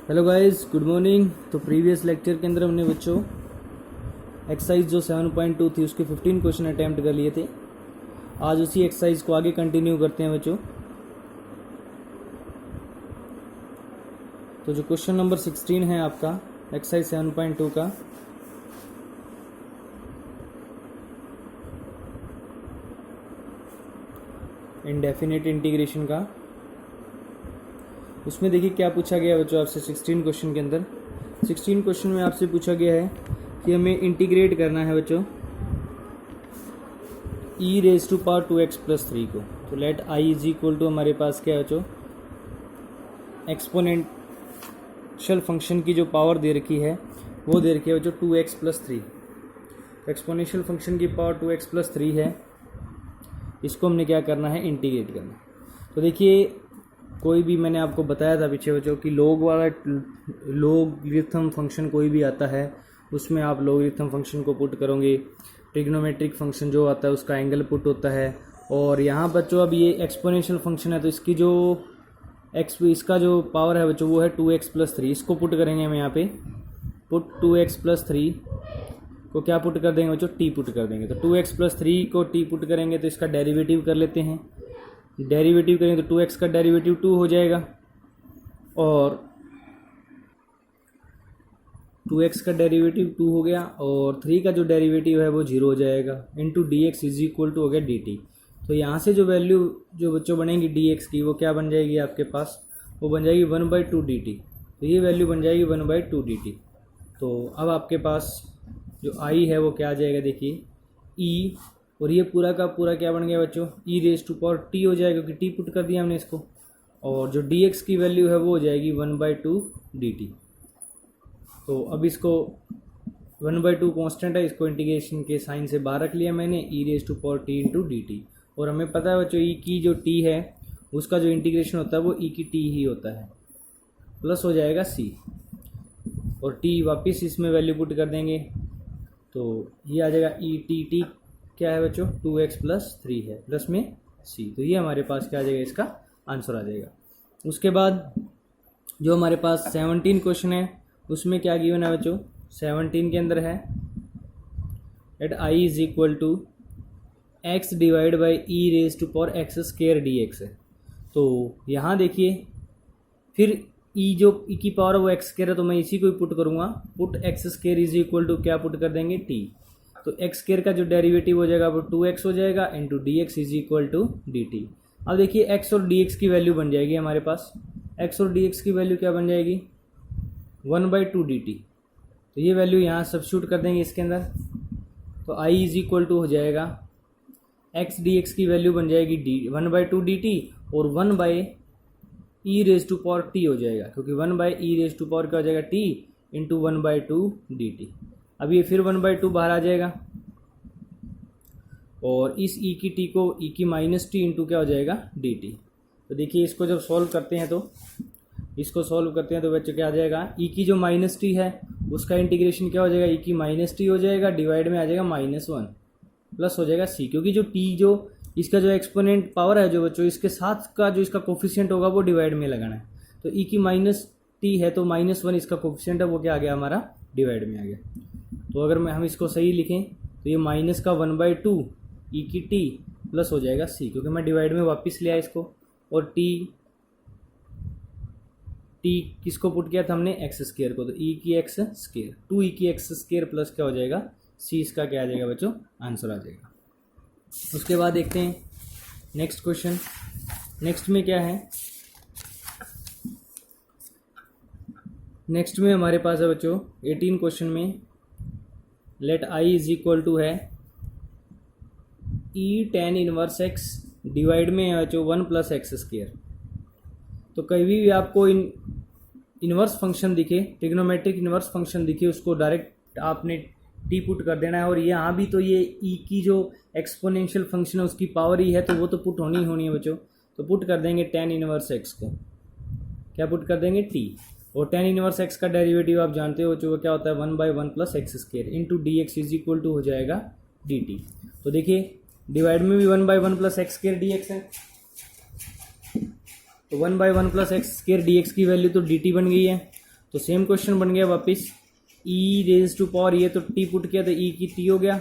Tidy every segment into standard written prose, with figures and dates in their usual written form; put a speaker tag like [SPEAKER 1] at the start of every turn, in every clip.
[SPEAKER 1] Hello guys, good morning. तो previous lecture के अंदर हमने बच्चों एक्सरसाइज जो 7.2 थी उसके 15 क्वेश्चन अटैम्प्ट कर लिए थे। आज उसी एक्सरसाइज को आगे कंटिन्यू करते हैं बच्चों। तो जो क्वेश्चन नंबर 16 है आपका एक्सरसाइज 7.2 का, इनडेफिनेट इंटीग्रेशन का, उसमें देखिए क्या पूछा गया है बच्चों आपसे 16 क्वेश्चन के अंदर। 16 क्वेश्चन में आपसे पूछा गया है कि हमें इंटीग्रेट करना है बच्चों e raise to power 2x+3 को। तो let i is equal to हमारे पास क्या है बच्चों, एक्सपोनेंशियल फंक्शन की जो पावर दे रखी है वो दे रखी है बच्चों 2x+3। एक्सपोनेंशियल फंक्शन की पावर 2x+3 है, इसको हमने क्या करना है, इंटीग्रेट करना। तो देखिए कोई भी, मैंने आपको बताया था पीछे बच्चों कि लोगरिथम फंक्शन कोई भी आता है उसमें आप लोगरिथम फंक्शन को पुट करोगे, ट्रिग्नोमेट्रिक फंक्शन जो आता है उसका एंगल पुट होता है। और यहाँ बच्चों अब ये एक्सपोनेंशियल फंक्शन है तो इसकी जो इसका जो पावर है बच्चों वो है 2x+3। इसको पुट करेंगे हम यहाँ पे, पुट 2x+3 को क्या पुट कर देंगे बच्चों, t पुट कर देंगे। तो 2x+3 को t पुट करेंगे तो इसका डेरिवेटिव कर लेते हैं। डेरिवेटिव करेंगे तो 2x का डेरिवेटिव 2 हो जाएगा और 2x का डेरिवेटिव 2 हो गया और 3 का जो डेरिवेटिव है वो 0 हो जाएगा। Into dx is equal to हो गया dt। तो यहाँ से जो वैल्यू जो बच्चों बनेगी dx की वो क्या बन जाएगी आपके पास, वो बन जाएगी 1/2 dt। तो ये वैल्यू बन जाएगी 1/2 dt। तो अब आपके पास जो i है वो क्या आ जाएगा, देखिए e, और ये पूरा का पूरा क्या बन गया बच्चों, e raise to power t हो जाएगा क्योंकि t पुट कर दिया हमने इसको। और जो dx की वैल्यू है वो हो जाएगी 1/2 dt। तो अब इसको 1/2 कांस्टेंट है, इसको इंटीग्रेशन के साइन से बाहर रख लिया मैंने, e raise to power t into dt। और हमें पता है बच्चों e की जो t है उसका जो इंटीग्रेशन होता है वो e की t ही होता है, प्लस हो जाएगा c और t वापस इसमें वैल्यू पुट कर देंगे तो ये आ जाएगा e t क्या है बच्चों 2x+3 है, प्लस में c। तो ये हमारे पास क्या आ जाएगा, इसका आंसर आ जाएगा। उसके बाद जो हमारे पास 17 क्वेश्चन है उसमें क्या गिवन है बच्चों, 17 के अंदर है at i is equal to x divide by e raise to power x² dx है। तो यहाँ देखिए फिर e जो e की पावर है वो x² है तो मैं इसी को ही पुट करूँगा, put x² is equal to क्या पुट कर देंगे t। तो x² का जो डेरिवेटिव हो जाएगा वो 2x हो जाएगा into dx is equal to dt। अब देखिए x और dx की वैल्यू बन जाएगी हमारे पास, x और dx की वैल्यू क्या बन जाएगी 1/2 dt। तो ये वैल्यू यहाँ सब्स्टिट्यूट कर देंगे इसके अंदर। तो i इज इक्वल टू हो जाएगा x dx की वैल्यू बन जाएगी 1/2 dt और 1/e raise to power t हो जाएगा क्योंकि 1/e रेज टू पावर क्या हो जाएगा t इंटू 1/2 dt। अब ये फिर 1/2 बाहर आ जाएगा और इस e की t को e की -t इंटू क्या हो जाएगा dt। तो देखिए इसको जब सॉल्व करते हैं तो बच्चों क्या आ जाएगा, e की जो -t है उसका इंटीग्रेशन क्या हो जाएगा, e की -t हो जाएगा, डिवाइड में आ जाएगा -1 प्लस हो जाएगा c, क्योंकि जो t जो इसका जो एक्सपोनेंट पावर है जो बच्चों इसके साथ का जो इसका कोफिशिएंट होगा वो डिवाइड में लगाना है। तो e की -t है तो -1 इसका कोफिशिएंट है वो क्या आ गया हमारा, डिवाइड में आ गया। तो अगर हम इसको सही लिखें तो ये माइनस का 1/2 e की t प्लस हो जाएगा c, क्योंकि मैं डिवाइड में वापस लिया इसको। और t किसको पुट किया था हमने, x² को, तो e की x², 2e की x² प्लस क्या हो जाएगा c, इसका क्या आ जाएगा बच्चों, आंसर आ जाएगा। उसके बाद देखते हैं नेक्स्ट क्वेश्चन। नेक्स्ट में क्या है, नेक्स्ट में हमारे पास है बच्चों 18 क्वेश्चन में let i is equal to है e tan inverse x divide में है बच्चों 1 + x²। तो कभी भी आपको इनवर्स फंक्शन दिखे, ट्रिग्नोमेट्रिक इनवर्स फंक्शन दिखे, उसको डायरेक्ट आपने t पुट कर देना है। और यहाँ भी तो ये e की जो एक्सपोनेंशियल फंक्शन है उसकी पावर ही है तो वो तो पुट होनी है बच्चों। तो पुट कर देंगे tan इनवर्स x को, क्या पुट कर देंगे t, और tan इनवर्स x का डेरिवेटिव आप जानते हो जो क्या होता है 1/1 + x² into dx is equal to हो जाएगा dt। तो देखिए डिवाइड में भी 1/1 + x² dx है, तो 1/1 + x² dx की वैल्यू तो dt बन गई है। तो सेम क्वेश्चन बन गया वापस, ई रेज टू पावर, ये तो टी पुट किया तो ई की टी हो गया,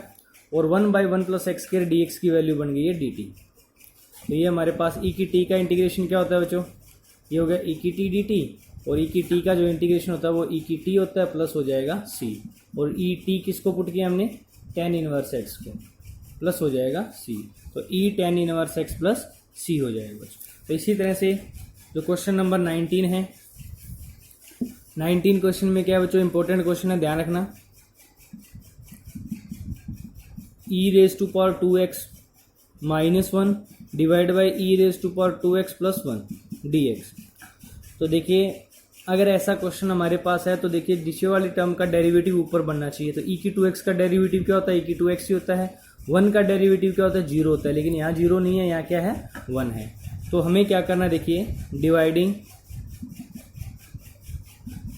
[SPEAKER 1] और 1/1 + x स्क्वायर डी एक्स की वैल्यू बन गई है डी टी। तो ये हमारे पास ई की टी का इंटीग्रेशन क्या होता है बच्चों, ये हो गया ई की टी डी टी, और ई की टी का जो इंटीग्रेशन होता है वो ई की टी होता है प्लस हो जाएगा सी, और ई टी किसको पुट किया हमने, tan इनवर्स एक्स को, प्लस हो जाएगा सी, तो ई tan इनवर्स एक्स प्लस सी हो जाएगा बच्चों। तो इसी तरह से जो क्वेश्चन नंबर 19 है, 19 क्वेश्चन में क्या है बच्चों, इंपॉर्टेंट क्वेश्चन है, ध्यान रखना, e raise to power 2x - 1 divide by e raise to power 2x + 1 dx। तो देखिए अगर ऐसा क्वेश्चन हमारे पास है तो देखिए नीचे वाली टर्म का डेरिवेटिव ऊपर बनना चाहिए। तो ई की 2x का डेरिवेटिव क्या होता है, ई की 2x ही होता है। 1 का डेरिवेटिव क्या होता है, 0 होता है, लेकिन यहाँ 0 नहीं है, यहाँ क्या है 1 है। तो हमें क्या करना है, देखिए dividing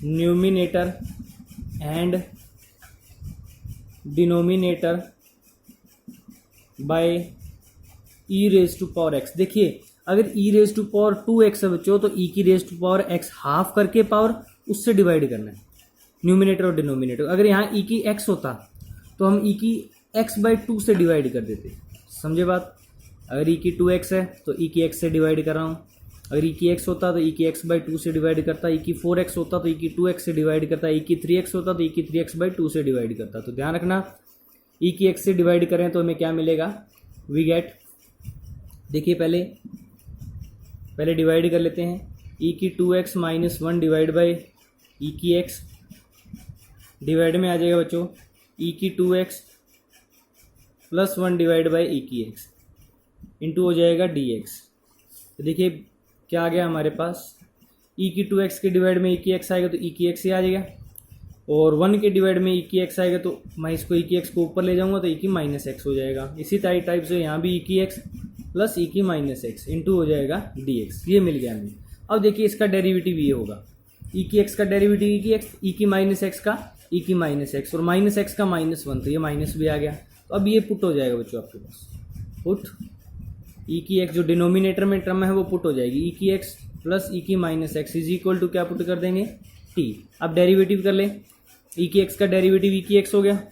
[SPEAKER 1] numerator and denominator by e raise to power x. देखिए अगर ई रेज टू पावर 2x है बच्चों, तो ई की raise to power x half करके पावर उससे डिवाइड करना है, न्यूमिनेटर और डिनोमिनेटर। अगर यहाँ ई की x होता तो हम ई की x/2 से डिवाइड कर देते, समझे बात। अगर ई की 2x है तो ई की x से डिवाइड कर रहा हूँ, अगर ई की x होता तो ई की x/2 से डिवाइड करता, ई की 4x होता तो ई की 2x से डिवाइड करता, ई की 3x होता तो ई की 3x/2 से डिवाइड करता। तो ध्यान रखना ई की x से डिवाइड करें तो हमें क्या मिलेगा, वी गेट, देखिए पहले डिवाइड कर लेते हैं, ई की 2x - 1 डिवाइड बाई ई की x, डिवाइड में आ जाएगा बच्चों ई की 2x + 1 डिवाइड बाई ई की x, इंटू हो जाएगा dx। तो देखिए क्या आ गया हमारे पास, ई की 2x के डिवाइड में ई की x आएगा तो ई की x ही आ जाएगा, और 1 के डिवाइड में ई की x आएगा तो मैं इसको ई की x को ऊपर ले जाऊंगा तो ई की -x हो जाएगा। इसी टाइप से यहाँ भी ई की x प्लस ई की -x इंटू हो जाएगा dx, ये मिल गया हमें। अब देखिए इसका डेरिवेटिव ये होगा, ई की x का डेरिवेटिव ई की x, ई की -x का ई की -x, और -x का -1, तो ये माइनस भी आ गया। तो अब ये पुट हो जाएगा बच्चों आपके पास, पुट ई की x जो डिनोमिनेटर में टर्म है वो पुट हो जाएगी, ई की x प्लस ई की -x इज इक्वल टू क्या पुट कर देंगे, t। अब डेरिवेटिव कर लें, ई की x का डेरिवेटिव ई की x हो गया,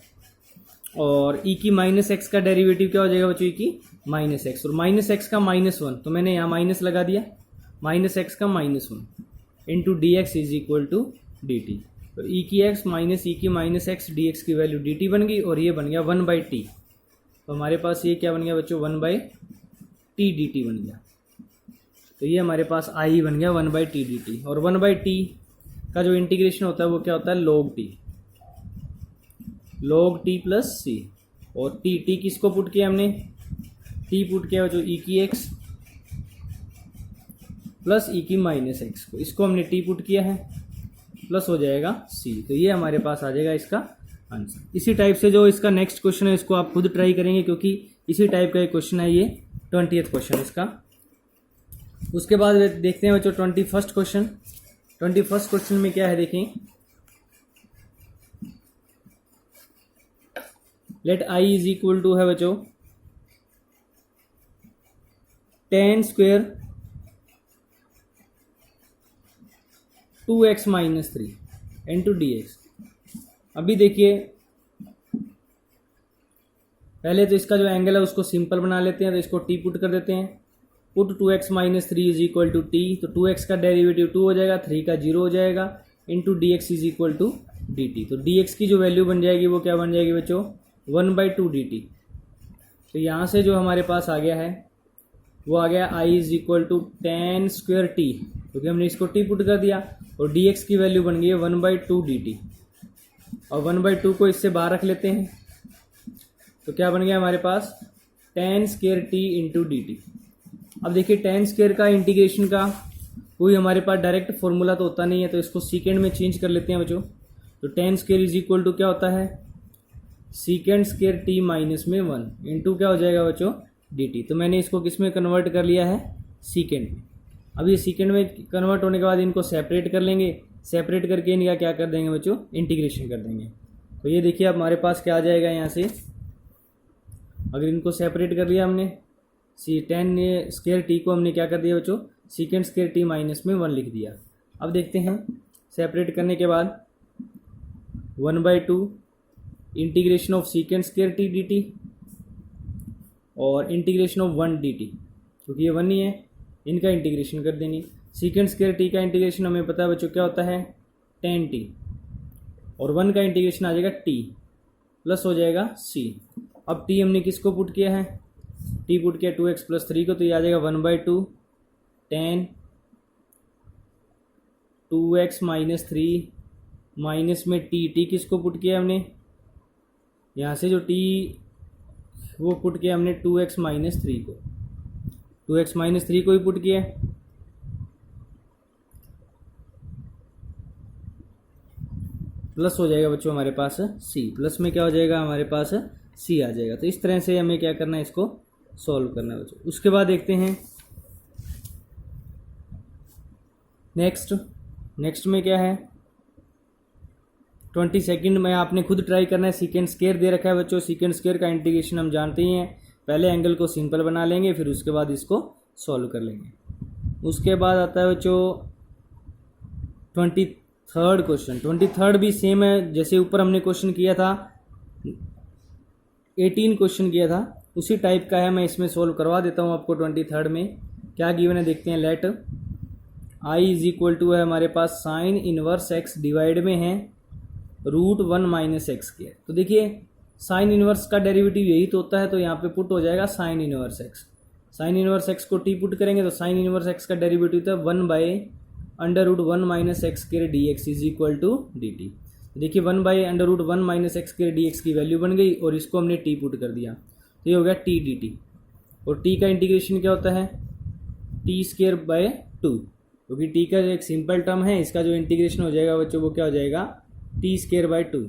[SPEAKER 1] और ई की -x का डेरिवेटिव क्या हो जाएगा बच्चों, ई की -x, और -x का -1, तो मैंने यहाँ माइनस लगा दिया, -x का -1 into dx is equal to dt। तो ई की x माइनस ई की -x dx की वैल्यू dt बन गई, और ये बन गया 1/t। तो हमारे पास ये क्या बन गया बच्चों, 1/t dt बन गया। तो ये हमारे पास आई बन गया 1/t dt, और 1/t का जो इंटीग्रेशन होता है वो क्या होता है, log t प्लस सी, और t किसको पुट किया हमने, t पुट किया जो ई की x प्लस ई की -x को, इसको हमने t पुट किया है, प्लस हो जाएगा c। तो ये हमारे पास आ जाएगा इसका आंसर। इसी टाइप से जो इसका नेक्स्ट क्वेश्चन है इसको आप खुद ट्राई करेंगे, क्योंकि इसी टाइप का एक क्वेश्चन है, ये 20th क्वेश्चन इसका। उसके बाद देखते हैं बच्चों 21st क्वेश्चन। 21st क्वेश्चन में क्या है देखें, let I is equal to है बच्चों tan square 2x - 3 into dx। अभी देखिए पहले तो इसका जो एंगल है उसको सिंपल बना लेते हैं, तो इसको t पुट कर देते हैं, put 2x - 3 is equal to t, तो 2x का डेरिवेटिव 2 हो जाएगा, 3 का 0 हो जाएगा, into dx is equal to dt। तो dx की जो वैल्यू बन जाएगी वो क्या बन जाएगी बच्चों, 1/2 dt। तो यहाँ से जो हमारे पास आ गया है वो आ गया i is equal to tan square t, क्योंकि हमने इसको t पुट कर दिया, और dx की वैल्यू बन गई है 1/2 dt, और 1/2 को इससे बाहर रख लेते हैं, तो क्या बन गया हमारे पास tan square t into dt। अब देखिए tan स्क्वेयर का इंटीग्रेशन का कोई हमारे पास डायरेक्ट फॉर्मूला तो होता नहीं है, तो इसको सीकेंड में चेंज कर लेते हैं बच्चों। तो tan square is equal to क्या होता है, सीकेंड स्क्वेयर t -1 इंटू क्या हो जाएगा बच्चों dt। तो मैंने इसको किस में कन्वर्ट कर लिया है, सीकेंड में। अब ये सीकेंड में कन्वर्ट होने के बाद इनको सेपरेट कर लेंगे, सेपरेट करके इनका क्या कर देंगे बच्चों, इंटीग्रेशन कर देंगे। तो ये देखिए अब हमारे पास क्या आ जाएगा यहाँ से, अगर इनको सेपरेट कर लिया हमने, tan स्क्वेयर t को हमने क्या कर दिया बच्चों, सीकेंड स्क्वेयर t -1 लिख दिया। अब देखते हैं सेपरेट करने के बाद 1/2 integration of secant square T D T और इंटीग्रेशन ऑफ 1 डी टी, क्योंकि ये 1 ही है, इनका इंटीग्रेशन कर देंगे। सीकेंड स्क्वायर टी का इंटीग्रेशन हमें पता है बच्चों क्या होता है, tan टी, और 1 का इंटीग्रेशन आ जाएगा टी प्लस हो जाएगा सी। अब टी हमने किसको पुट किया है, टी पुट किया 2x + 3 को, तो ये आ जाएगा 1/2 tan 2x - 3 माइनस में टी किसको पुट किया हमने, यहाँ से जो टी वो पुट किया हमने 2x - 3 को, 2x - 3 को ही पुट किया है। प्लस हो जाएगा बच्चों हमारे पास c, प्लस में क्या हो जाएगा हमारे पास c आ जाएगा। तो इस तरह से हमें क्या करना है, इसको सॉल्व करना है बच्चों। उसके बाद देखते हैं नेक्स्ट में क्या है, 22 में आपने खुद ट्राई करना है। सीकेंड स्क्वायर दे रखा है बच्चों, सीकेंड स्क्वायर का इंटीग्रेशन हम जानते ही हैं, पहले एंगल को सिंपल बना लेंगे, फिर उसके बाद इसको सॉल्व कर लेंगे। उसके बाद आता है बच्चों 23rd क्वेश्चन। 23rd भी सेम है, जैसे ऊपर हमने क्वेश्चन किया था 18 क्वेश्चन किया था, उसी टाइप का है। मैं इसमें सोल्व करवा देता हूँ आपको। 23rd में क्या गिवन है देखते हैं। लेट I = है हमारे पास साइन इनवर्स x डिवाइड में है √1 - x²। तो देखिए साइन इनवर्स का डेरिवेटिव यही तो होता है, तो यहाँ पे पुट हो जाएगा sine inverse x। Sine inverse x को t पुट करेंगे तो साइन इनवर्स x का डेरिवेटिव होता है 1/√1 - x² dx = dt। देखिए 1/√1 - x² dx की वैल्यू बन गई और इसको हमने t पुट कर दिया, तो ये हो गया t dt। और t का इंटीग्रेशन क्या होता है, t²/2, क्योंकि t का एक सिंपल टर्म है, इसका जो इंटीग्रेशन हो जाएगा बच्चों वो क्या हो जाएगा, t²/2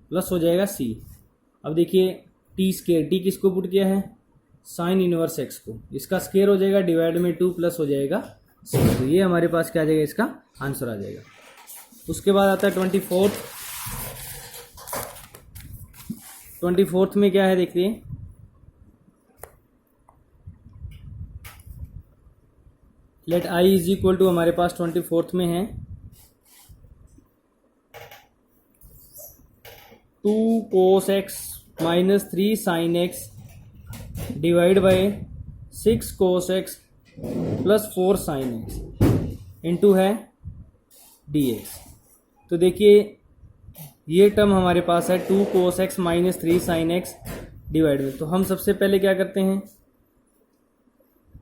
[SPEAKER 1] प्लस हो जाएगा c। अब देखिए t किसको पुट किया है, साइन इनवर्स x को, इसका स्क्वायर हो जाएगा डिवाइड में 2 प्लस हो जाएगा c। तो ये हमारे पास क्या आ जाएगा, इसका आंसर आ जाएगा। उसके बाद आता है 24th में क्या है देखिए, लेट I = हमारे पास 24th में है 2 cos x - 3 sin x divide by 6 cos x + 4 sin x into है dx। तो देखिए ये टर्म हमारे पास है 2 cos x - 3 sin x divide में। तो हम सबसे पहले क्या करते हैं,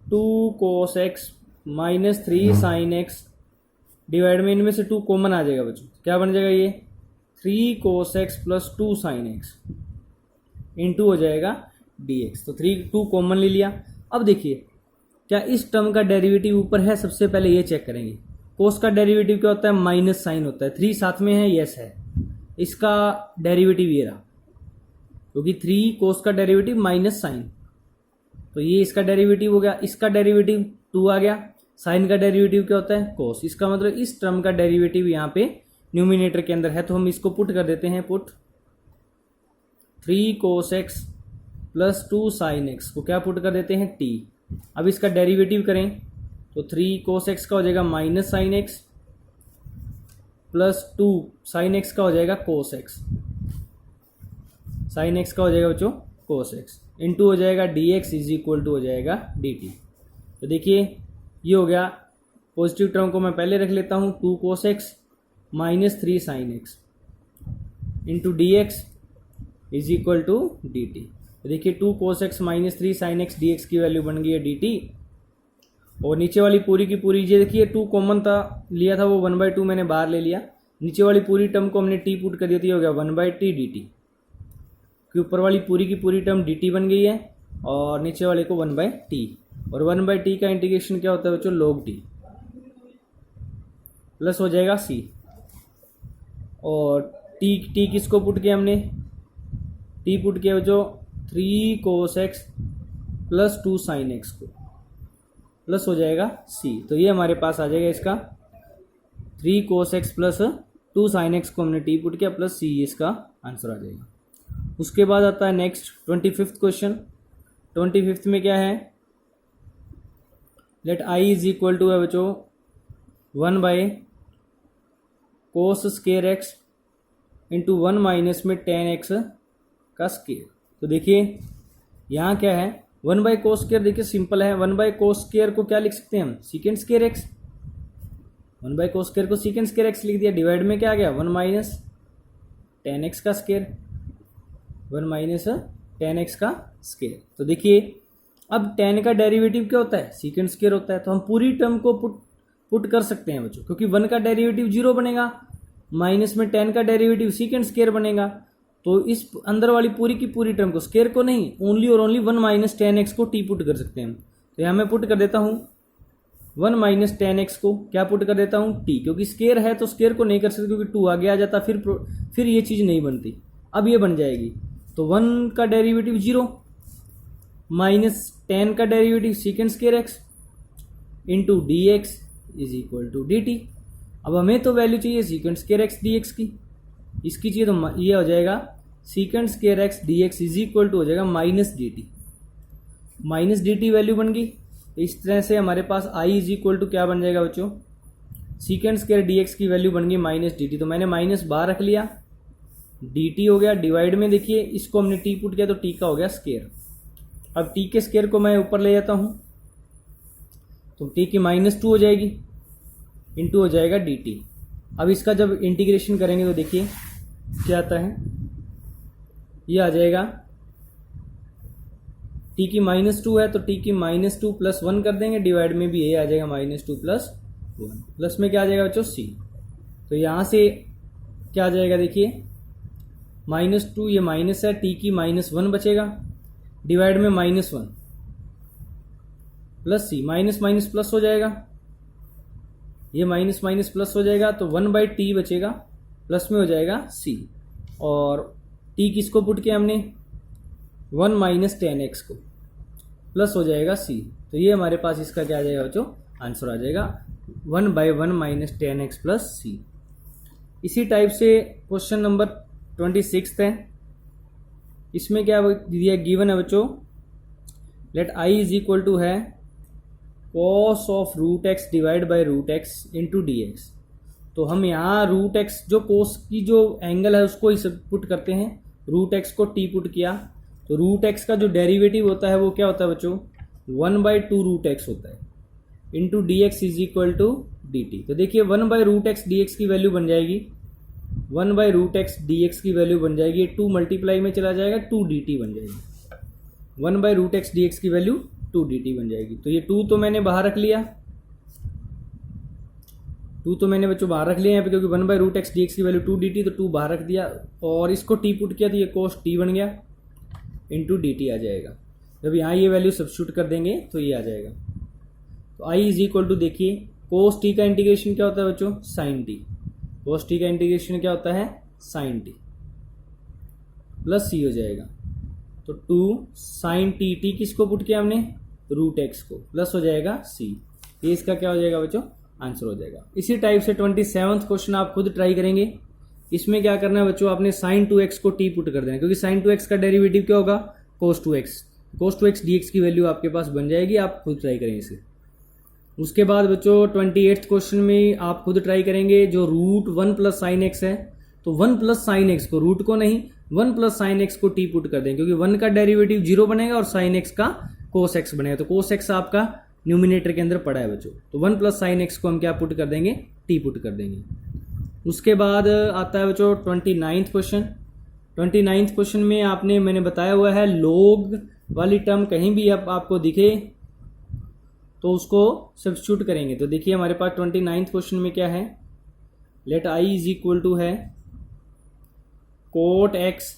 [SPEAKER 1] 2 cos x - 3 sin x divide में, इनमें से 2 कॉमन आ जाएगा बच्चों, क्या बन जाएगा ये 3 cos x + 2 sin x into हो जाएगा dx। तो 2 कॉमन ले लिया। अब देखिए क्या इस टर्म का डेरिवेटिव ऊपर है, सबसे पहले ये चेक करेंगे। कोस का डेरिवेटिव क्या होता है, माइनस साइन होता है। 3 साथ में है, यस है, इसका डेरिवेटिव ये रहा, क्योंकि 3 कोस का डेरिवेटिव माइनस साइन, तो ये इसका डेरिवेटिव हो गया। इसका डेरिवेटिव 2 आ गया, साइन का डेरिवेटिव क्या होता है, कोस। इसका मतलब इस टर्म का डेरिवेटिव यहाँ पे न्यूमिनेटर के अंदर है, तो हम इसको पुट कर देते हैं, put 3 cos x + 2 sin x को क्या पुट कर देते हैं, t। अब इसका डेरिवेटिव करें तो 3 cos x का हो जाएगा minus sine x plus 2 sin x का हो जाएगा cos x, sin x का हो जाएगा बच्चों cos x इंटू हो जाएगा dx = हो जाएगा dt। तो देखिए ये हो गया, पॉजिटिव टर्म को मैं पहले रख लेता हूँ, 2 cos x - 3 sin x into dx = dt। तो देखिए 2 cos x - 3 sin x dx की वैल्यू बन गई है dt। और नीचे वाली पूरी की पूरी, ये देखिए 2 कॉमन था, लिया था वो 1/2 मैंने बाहर ले लिया, नीचे वाली पूरी टर्म को हमने t पुट कर दी थी, हो गया 1/t dt, कि ऊपर वाली पूरी की पूरी टर्म dt बन गई है और नीचे वाले को 1/t। और 1/t का इंटीग्रेशन क्या होता है बच्चों, log t प्लस हो जाएगा c। और t किसको पुट किया हमने, t पुट किया बच्चों 3 cos x + 2 sin x को, प्लस हो जाएगा c। तो ये हमारे पास आ जाएगा इसका 3 cos x + 2 sin x को हमने t पुट किया प्लस c, इसका आंसर आ जाएगा। उसके बाद आता है नेक्स्ट 25th क्वेश्चन। 25th में क्या है, लेट I = है बच्चों 1 cos square x into 1 minus में टेन एक्स का स्केयर। तो देखिए यहाँ क्या है, 1 बाई कोस स्केयर, देखिए सिंपल है, 1 बाई कोस स्केयर को क्या लिख सकते हैं हम, सीकेंड square x. 1 by cos square को सीकेंड स्केयर एक्स लिख दिया, डिवाइड में क्या आ गया 1 माइनस टेन एक्स का स्केयर, 1 माइनस टेन एक्स का स्केयर। तो देखिए अब टेन का डेरिवेटिव क्या होता है, सीकेंड स्केयर होता है, तो हम पूरी टर्म को पुट कर सकते हैं बच्चों, क्योंकि 1 का डेरिवेटिव 0 बनेगा, माइनस में 10 का डेरिवेटिव सीकेंड स्केयर बनेगा। तो इस अंदर वाली पूरी की पूरी टर्म को, स्केयर को नहीं, ओनली और ओनली 1 माइनस टेन एक्स को टी पुट कर सकते हैं हम। तो यहाँ मैं पुट कर देता हूँ 1 माइनस टेन एक्स को क्या पुट कर देता हूँ टी, क्योंकि स्केयर है तो स्केयर को नहीं कर सकते, क्योंकि 2 आगे आ जाता, फिर ये चीज़ नहीं बनती। अब ये बन जाएगी, तो 1 का डेरिवेटिव 0 माइनस 10 का derivative secant square x into d x is equal to d t. अब हमें तो वैल्यू चाहिए secant square x d x की, इसकी चाहिए, तो ये हो जाएगा secant square x d x is equal to हो जाएगा minus d t. Minus d t value बन गई। इस तरह से हमारे पास आई इज इक्वल टू क्या बन जाएगा बच्चों, सीकेंड स्केयर डी एक्स की वैल्यू बन गई माइनस डी टी। तो मैंने माइनस बाहर रख लिया, डी टी हो गया, डिवाइड में देखिए इसको हमने टी पुट किया तो टी का हो गया स्केयर। अब टी के स्केयर को मैं ऊपर ले जाता हूँ, तो टी की -2 हो जाएगी, इंटू हो जाएगा डी टी। अब इसका जब इंटीग्रेशन करेंगे तो देखिए क्या आता है, ये आ जाएगा टी की -2 है तो टी की -2 प्लस 1 कर देंगे, डिवाइड में भी ये आ जाएगा -2 प्लस 1, प्लस में क्या आ जाएगा बच्चों सी। तो यहाँ से क्या आ जाएगा देखिए -2, ये माइनस है, टी की -1 बचेगा, डिवाइड में -1 प्लस सी, माइनस माइनस प्लस हो जाएगा, ये माइनस माइनस प्लस हो जाएगा, तो 1 बाई टी बचेगा, प्लस में हो जाएगा सी। और टी किसको पुट किया हमने 1 माइनस टेन एक्स को, प्लस हो जाएगा सी। तो ये हमारे पास इसका क्या आ जाएगा बच्चों, आंसर आ जाएगा 1 by 1 minus ten x plus c. इसी टाइप से क्वेश्चन नंबर 26 है, इसमें क्या दिया गिवन है बच्चों, let I is equal to है cos of root x divide by root x into d x. तो हम यहाँ रूट एक्स जो कोस की जो एंगल है उसको ही सब पुट करते हैं, रूट एक्स को टी पुट किया, तो रूट एक्स का जो डेरिवेटिव होता है वो क्या होता है बच्चों 1 बाई 2 रूट एक्स होता है, into d x is equal to d t. तो देखिए 1 by root x d x की वैल्यू बन जाएगी, 1 by root x d x की वैल्यू बन जाएगी, 2 मल्टीप्लाई में चला जाएगा 2 डी टी बन जाएगी, 1 by root x d x की वैल्यू 2 डी टी बन जाएगी। तो ये 2 तो मैंने बाहर रख लिया, 2 तो मैंने बच्चों बाहर रख लिया यहाँ पे, क्योंकि 1 by root x d x की वैल्यू 2 डी टी, तो 2 बाहर रख दिया, और इसको टी पुट किया तो ये कोस टी बन गया, इंटू डी टी आ जाएगा। जब यहाँ ये वैल्यू सब्स्टिट्यूट कर देंगे तो ये आ जाएगा। तो आई इज इक्वल टू देखिए कोस टी का इंटीग्रेशन क्या होता है बच्चों साइन टी, कोस टी का इंटीग्रेशन क्या होता है साइन टी, प्लस सी हो जाएगा। तो 2 साइन टी, टी किसको पुट किया हमने रूट एक्स को, प्लस हो जाएगा सी। ये इसका क्या हो जाएगा बच्चों आंसर हो जाएगा। इसी टाइप से 27वां क्वेश्चन आप खुद ट्राई करेंगे। इसमें क्या करना है बच्चों, आपने साइन 2x को टी पुट कर देना, क्योंकि साइन 2x का डेरिवेटिव क्या होगा कोस 2x, कोस 2x dx की वैल्यू आपके पास बन जाएगी, आप खुद ट्राई करेंगे इसे। उसके बाद बच्चों 28th क्वेश्चन में आप खुद ट्राई करेंगे, जो रूट 1 प्लस साइन एक्स है, तो 1 प्लस साइन एक्स को, रूट को नहीं 1 प्लस साइन एक्स को टी पुट कर देंगे, क्योंकि 1 का डेरिवेटिव 0 बनेगा और साइन एक्स का कोस एक्स बनेगा, तो कोस एक्स आपका न्यूमिनेटर के अंदर पड़ा है बच्चों, तो 1 प्लस साइन एक्स को हम क्या पुट कर देंगे टी पुट कर देंगे। उसके बाद आता है बच्चों 29th क्वेश्चन। 29th क्वेश्चन में मैंने बताया हुआ है लॉग वाली टर्म कहीं भी आपको दिखे तो उसको सब्स्टिट्यूट करेंगे। तो देखिए हमारे पास 29th क्वेश्चन में क्या है, let I is equal to है cot x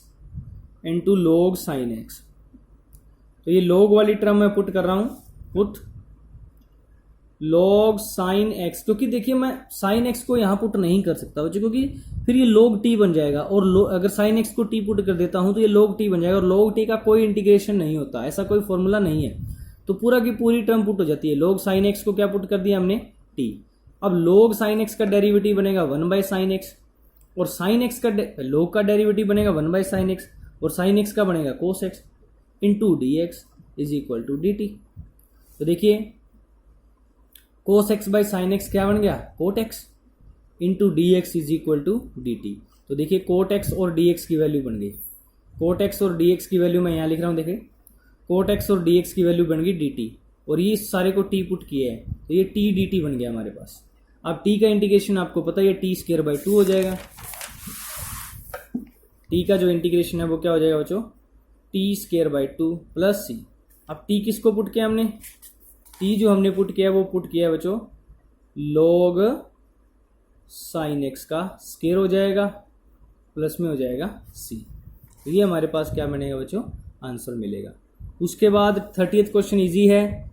[SPEAKER 1] into log sign x. तो ये लॉग वाली टर्म मैं पुट कर रहा हूं, पुट लॉग साइन एक्स, क्योंकि देखिए मैं साइन एक्स को यहां पुट नहीं कर सकता बच्चों, क्योंकि फिर ये लॉग टी बन जाएगा, और अगर साइन एक्स को टी पुट कर देता हूं तो ये लॉग टी बन जाएगा, और लॉग टी का कोई इंटीग्रेशन नहीं होता, ऐसा कोई फॉर्मूला नहीं है, तो पूरा की पूरी टर्म पुट हो जाती है। लॉग साइन एक्स को क्या पुट कर दिया हमने टी। अब लॉग साइन एक्स का डेरिवेटिव बनेगा 1 बाई साइन एक्स, और साइन एक्स का लॉग का डेरिवेटिव बनेगा 1 बाई साइन एक्स, और साइन एक्स का बनेगा cos x into d x is equal to d t. तो देखिए cos x by sine x क्या बन गया cot x, into d x is equal to d t. तो देखिए कोट एक्स और डी एक्स की वैल्यू बन गई, कोट एक्स और डी एक्स की वैल्यू मैं यहाँ लिख रहा हूँ, देखिए कोट एक्स और डी एक्स की वैल्यू बन गई डी टी, और ये सारे को टी पुट किए है तो ये टी डी टी बन गया हमारे पास। अब टी का इंटीग्रेशन आपको पता है ये टी स्क्वायर बाई 2 हो जाएगा, टी का जो इंटीग्रेशन है वो क्या हो जाएगा बच्चों, टी स्क्वायर बाई 2 प्लस सी। अब टी किसको पुट किया हमने, टी जो हमने पुट किया वो पुट किया बच्चों लॉग साइन एक्स का स्क्वायर हो जाएगा, प्लस में हो जाएगा सी। तो ये हमारे पास क्या बनेगा बच्चों, आंसर मिलेगा। उसके बाद 30th क्वेश्चन इजी है,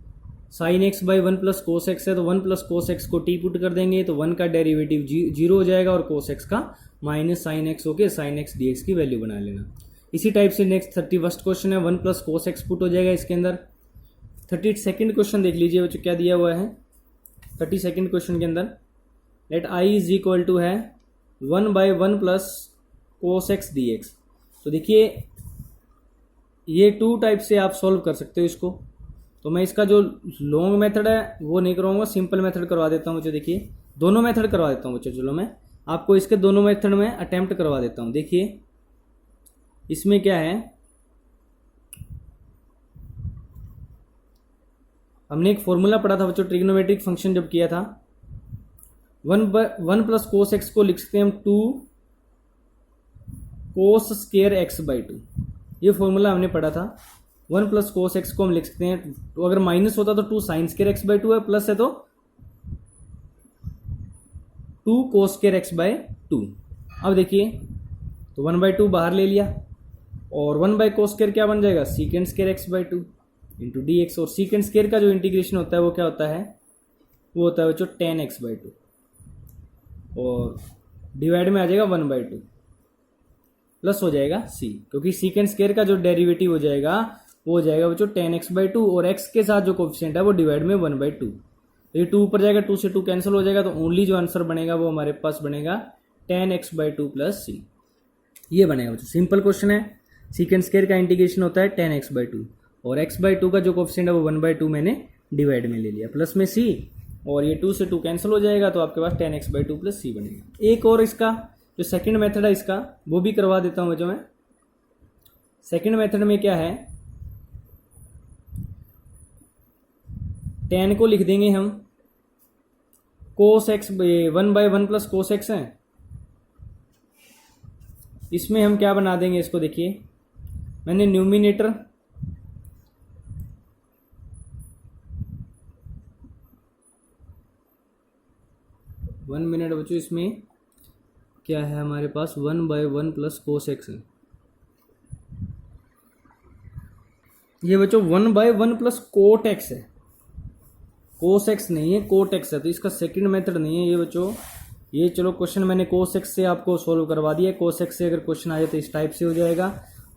[SPEAKER 1] sine x by 1 plus cos x है तो 1 प्लस कोस एक्स को टी पुट कर देंगे तो 1 का डेरिवेटिव 0 हो जाएगा और कोस एक्स का माइनस साइन एक्स होके साइन एक्स डी एक्स की वैल्यू बना लेना। इसी टाइप से नेक्स्ट 31st क्वेश्चन है, 1 प्लस कोस एक्स पुट हो जाएगा इसके अंदर। 32nd क्वेश्चन देख लीजिए बच्चों क्या दिया हुआ है 32nd क्वेश्चन के अंदर, let I is equal to है 1 by 1 plus cos x d x. तो देखिए ये 2 टाइप से आप सॉल्व कर सकते हो इसको, तो मैं इसका जो लॉन्ग मेथड है वो नहीं करवाऊंगा, सिंपल मेथड करवा देता हूँ बच्चों। देखिए दोनों मेथड करवा देता हूँ बच्चों, चलो मैं आपको इसके दोनों मेथड में अटेम्प्ट करवा देता हूँ। देखिए इसमें क्या है, हमने एक फॉर्मूला पढ़ा था बच्चों ट्रिग्नोमेट्रिक फंक्शन जब किया था, 1 प्लस कोस एक्स को लिख सकते हैं हम 2 कोस स्क्वायर एक्स बाई 2, ये फॉर्मूला हमने पढ़ा था। 1 प्लस कोस एक्स को हम लिख सकते हैं, तो अगर माइनस होता तो 2 साइन स्क्वायर एक्स बाई 2 है, प्लस है तो 2 कोस स्क्वायर एक्स बाई 2। अब देखिए तो 1 बाई 2 बाहर ले लिया और 1 बाई कोस स्क्वायर क्या बन जाएगा, secant square x by 2 into d x, और सीकेंड स्क्वायर का जो इंटीग्रेशन होता है वो क्या होता है, वो होता है बच्चों टेन एक्स बाई 2, और डिवाइड में आ जाएगा 1 बाई 2 प्लस हो जाएगा सी, क्योंकि सीकेंड स्क्वायर का जो डेरिवेटिव हो जाएगा वो हो जाएगा बच्चों टेन एक्स बाई 2, और एक्स के साथ जो कोफिशिएंट है वो डिवाइड में 1 बाई 2, तो ये 2 ऊपर जाएगा, 2 से 2 कैंसिल हो जाएगा, तो ओनली जो आंसर बनेगा वो हमारे पास बनेगा टेन एक्स बाई 2 प्लस सी, ये बनेगा बच्चों। सिंपल क्वेश्चन है, सीकेंड स्क्वायर का इंटीग्रेशन होता है टेन एक्स बाई 2 और एक्स बाई 2 का जो कोफिशिएंट है वो 1 बाई 2 मैंने डिवाइड में ले लिया, प्लस में सी, और ये 2 से 2 कैंसिल हो जाएगा, तो आपके पास टेन एक्स बाई 2 प्लस सी बनेगा। एक और इसका जो सेकंड मेथड है इसका वो भी करवा देता हूं बच्चों मैं। सेकंड मेथड में क्या है, टेन को लिख देंगे हम cos x 1 by 1 plus cos x है, इसमें हम क्या बना देंगे इसको, देखिए मैंने न्यूमिनेटर वन मिनट बच्चों, इसमें क्या है हमारे पास 1 बाई 1 प्लस कोस एक्स है, ये बच्चों 1 बाई 1 प्लस कोट एक्स है, कोस एक्स नहीं है कोट एक्स है, तो इसका सेकंड मेथड नहीं है ये बच्चों। ये चलो क्वेश्चन मैंने कोस एक्स से आपको सोल्व करवा दिया, कोस एक्स से अगर क्वेश्चन आ जाए तो इस टाइप से हो जाएगा,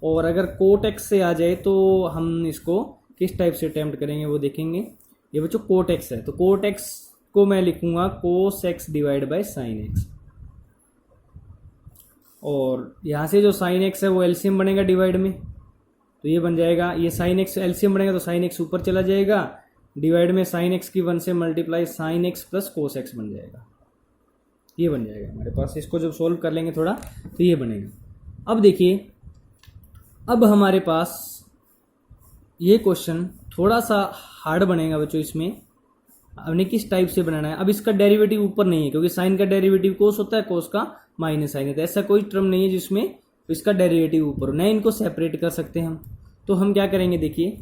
[SPEAKER 1] और अगर कोट एक्स से आ जाए तो हम इसको किस टाइप से अटेम्प्ट करेंगे वो देखेंगे। ये बच्चों कोट एक्स है, तो कोट एक्स को मैं लिखूंगा कोस x divide by sine x, और यहाँ से जो साइन एक्स है वो एलसीएम बनेगा डिवाइड में, तो ये बन जाएगा, ये साइन एक्स एलसीएम बनेगा तो साइन एक्स ऊपर चला जाएगा, डिवाइड में साइन एक्स की 1 से multiply sign x plus cos x बन जाएगा, ये बन जाएगा हमारे पास। इसको जब सोल्व कर लेंगे थोड़ा तो ये बनेगा। अब देखिए अब हमारे पास ये क्वेश्चन थोड़ा सा हार्ड बनेगा बच्चों, इसमें हमने किस टाइप से बनाना है। अब इसका डेरिवेटिव ऊपर नहीं है, क्योंकि साइन का डेरिवेटिव कोस होता है, कोस का माइनस साइन होता है, ऐसा कोई टर्म नहीं है जिसमें इसका डेरिवेटिव ऊपर हो, नहीं इनको सेपरेट कर सकते हम। तो हम क्या करेंगे, देखिए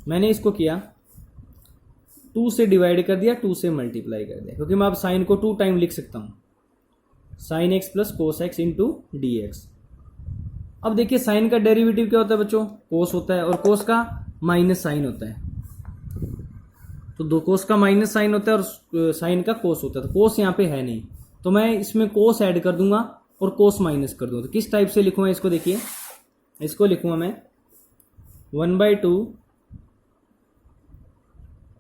[SPEAKER 1] मैंने इसको किया 2 से डिवाइड कर दिया, 2 से मल्टीप्लाई कर दिया, क्योंकि मैं अब साइन को 2 टाइम लिख सकता हूँ, sign x plus cos x into d x. अब देखिए साइन का डेरिवेटिव क्या होता है बच्चों, कोस होता है, और कोस का माइनस साइन होता है, तो दो कोस का माइनस साइन होता है और साइन का कोस होता है, तो कोस यहाँ पे है नहीं, तो मैं इसमें कोस ऐड कर दूंगा और कोस माइनस कर दूंगा। तो किस टाइप से लिखूंगा इसको, देखिए इसको लिखूंगा मैं 1 by 2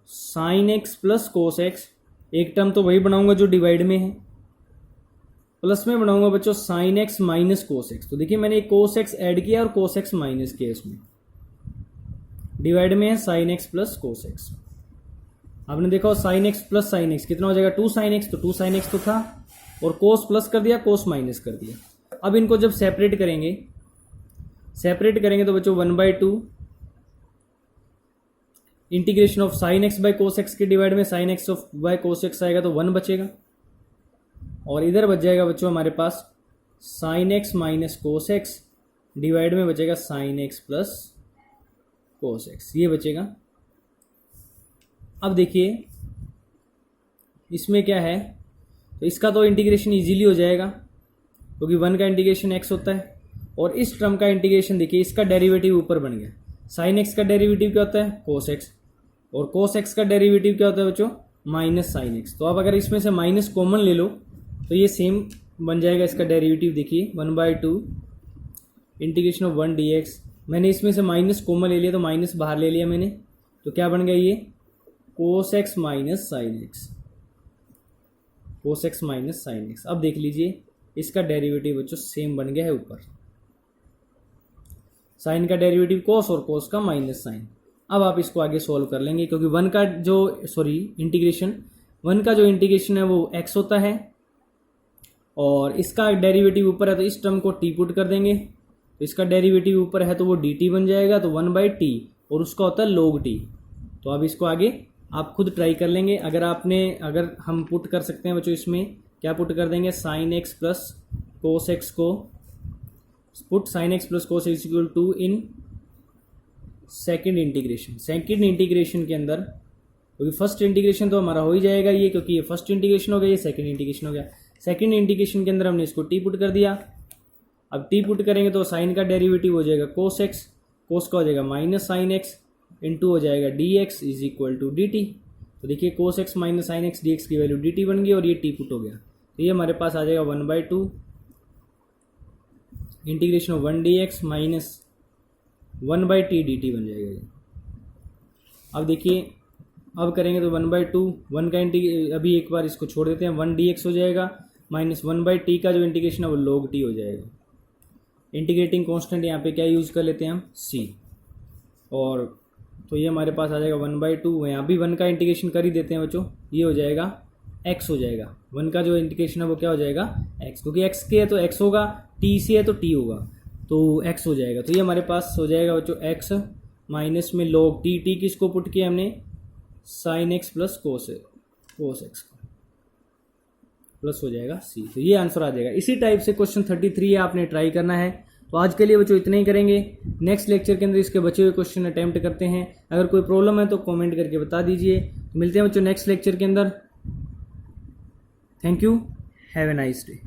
[SPEAKER 1] sign x plus cos x, एक टर्म तो वही बनाऊंगा जो डिवाइड में है, प्लस में बनाऊंगा बच्चों sign x minus cos x. तो देखिए मैंने एक कोस एक्स ऐड किया और कोस एक्स माइनस किया, इसमें डिवाइड में है sign x plus cos x. आपने देखा sign x plus sine x कितना हो जाएगा, 2 साइन एक्स, तो 2 साइन एक्स तो था, और कोस प्लस कर दिया, कोस माइनस कर दिया। अब इनको जब सेपरेट करेंगे तो बच्चों 1/2 integration of sine x by cos x के डिवाइड में sine x of by cos x आएगा तो 1 बचेगा, और इधर बच जाएगा बच्चों हमारे पास sin x minus cos x divide में बचेगा sin x plus cos x, ये बचेगा। अब देखिए इसमें क्या है, तो इसका तो इंटीग्रेशन इजीली हो जाएगा क्योंकि 1 का इंटीग्रेशन x होता है, और इस टर्म का इंटीग्रेशन देखिए इसका डेरिवेटिव ऊपर बन गया। साइन एक्स का डेरिवेटिव क्या होता है, कोस एक्स, और कोस एक्स का डेरिवेटिव क्या होता है बच्चों, माइनस साइन एक्स। तो आप अगर इसमें से माइनस कॉमन ले लो तो ये सेम बन जाएगा इसका डेरिवेटिव। देखिए 1/2 इंटीग्रेशन ऑफ 1 dx, मैंने इसमें से माइनस कॉमन ले लिया तो माइनस बाहर ले लिया मैंने, तो क्या बन गया ये कोस एक्स माइनस साइन एक्स, कोस एक्स माइनस साइन एक्स। अब देख लीजिए इसका डेरिवेटिव बच्चों सेम बन गया है ऊपर, साइन का डेरिवेटिव कोस और कोस का माइनस साइन। अब आप इसको आगे सॉल्व कर लेंगे क्योंकि 1 का जो इंटीग्रेशन है वो x होता है और इसका डेरिवेटिव ऊपर है तो इस टर्म को t पुट कर देंगे, तो इसका डेरिवेटिव ऊपर है तो वो dt बन जाएगा, तो 1/t और उसका होता है log t। तो अब इसको आगे आप खुद ट्राई कर लेंगे। अगर हम पुट कर सकते हैं बच्चों, इसमें क्या पुट कर देंगे, sin x plus cos x को put sin x plus cos x equal to in second integration के अंदर, क्योंकि फर्स्ट इंटीग्रेशन तो हमारा हो ही जाएगा ये, क्योंकि ये फर्स्ट इंटीग्रेशन हो गया, ये सेकेंड इंटीग्रेशन हो गया। सेकेंड इंटीग्रेशन के अंदर हमने इसको टी पुट कर दिया। अब टी पुट करेंगे तो साइन का डेरिवेटिव हो जाएगा कोस एक्स, कोस का हो जाएगा माइनस साइन एक्स, इंटू हो जाएगा d x is equal to d t. तो देखिए cos x minus sine x d x की वैल्यू डी टी बन गई और ये टी पुट हो गया, तो ये हमारे पास आ जाएगा 1/2 integration of 1 dx minus 1/t dt बन जाएगा ये। अब देखिए अब करेंगे तो 1/2 1 का अभी एक बार इसको छोड़ देते हैं, 1 dx हो जाएगा माइनस 1/t का जो इंटीग्रेशन है वो log t हो जाएगा। इंटीग्रेटिंग कांस्टेंट यहाँ पे क्या यूज़ कर लेते हैं हम, c, और तो ये हमारे पास आ जाएगा 1/2। यहाँ भी 1 का इंटीग्रेशन कर ही देते हैं बच्चों, ये हो जाएगा x हो जाएगा। 1 का जो इंटीग्रेशन है वो क्या हो जाएगा x, क्योंकि x के है तो x होगा, t से है तो t होगा, तो x हो जाएगा। तो ये हमारे पास हो जाएगा बच्चों x माइनस में log t किसको पुट किया हमने, sign x plus cos x को, प्लस हो जाएगा c। तो ये आंसर आ जाएगा। इसी टाइप से क्वेश्चन 33 है, आपने ट्राई करना है। तो आज के लिए बच्चों इतना ही करेंगे, नेक्स्ट लेक्चर के अंदर इसके बचे हुए क्वेश्चन अटेम्प्ट करते हैं। अगर कोई प्रॉब्लम है तो कमेंट करके बता दीजिए। तो मिलते हैं बच्चों नेक्स्ट लेक्चर के अंदर। Thank you, have a nice day.